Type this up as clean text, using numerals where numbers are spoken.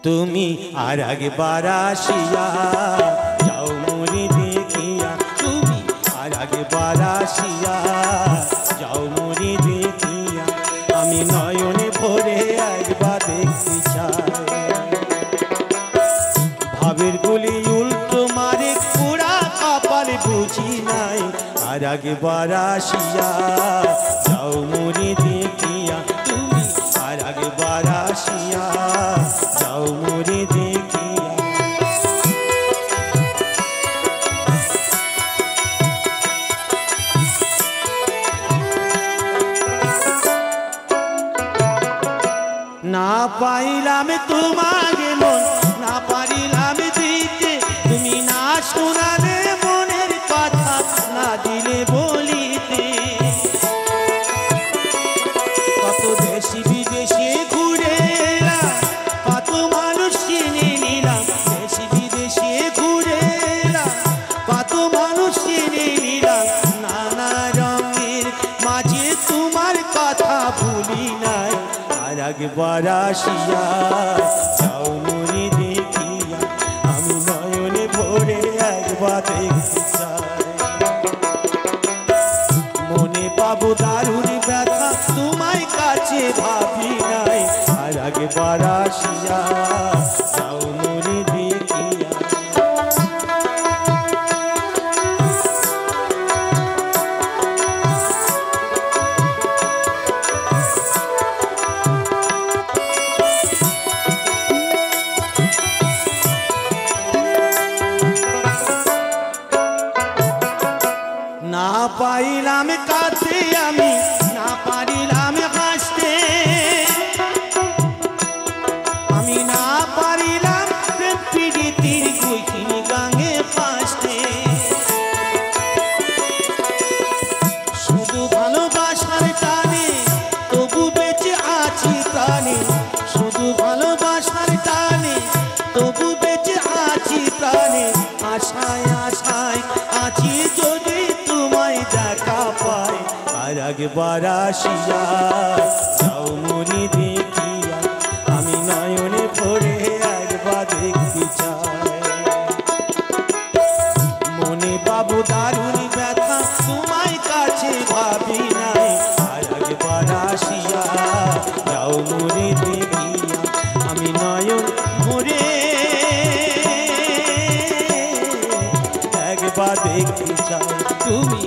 তুমি আর একবার আসিয়া যাও মোরে দেখিয়া, তুমি আর একবার আসিয়া যাও মোরে দেখিয়া, আমি নয়নে ভরে একবার দেখতে চাই। ভাবের গুলি উল্টো মারে পুরা কপাল বুঝি নাই, আর একবার আসিয়া যাও মোরে দেখিয়া, তুমি আর একবার আসিয়া যাও মোরে দেখিয়া। না পাইলাম তোমাকে মন, না পারিলাম দিতে, তুমি না শোনালে মনের কথা, না দিলে বলিতে। কত দেশি বিদেশে ঘুরে এলাম, কত মানুষ চিনে নিলাম, দেশি বিদেশে ঘুরে এলাম, কত মানুষ চিনে নিলাম, নানা রঙের মাঝে তোমার কথা ভুলি নাই, আর একবার আসিয়া যাও মোরে দেখিয়া, আমি নয়নে ভরে একবার দেখতে চাই। মনে পাবো দারুণ ব্যথা, তোমায় কাছে ভাবি নাই, আর একবার আসিয়া যাও মোরে দেখিয়া। না পাইলাম কাছে আমি, না পারিলাম হাসতে, আমি না পারিলাম প্রীতির গুইখিনি গাঙে ফাঁসতে। শুধু ভালোবাসার টানে তবু বেঁচে আছি প্রাণে, শুধু ভালোবাসার টানে তবু বেঁচে আছি প্রাণে, আশায় আশায় আছি যদি তোমায় দেখা পাই, আর একবার আসিয়া যাও মোরে দেখিয়া, আমি নয়নে ভরে একবার দেখতে চাই। মনে পাবো দারুণ ব্যথা, তোমায় কাছে ভাবি নাই, আর একবার আসিয়া যাও মোরে দেখিয়া, আমি নয়ন ভরে একবার দেখতে চাই। তুমি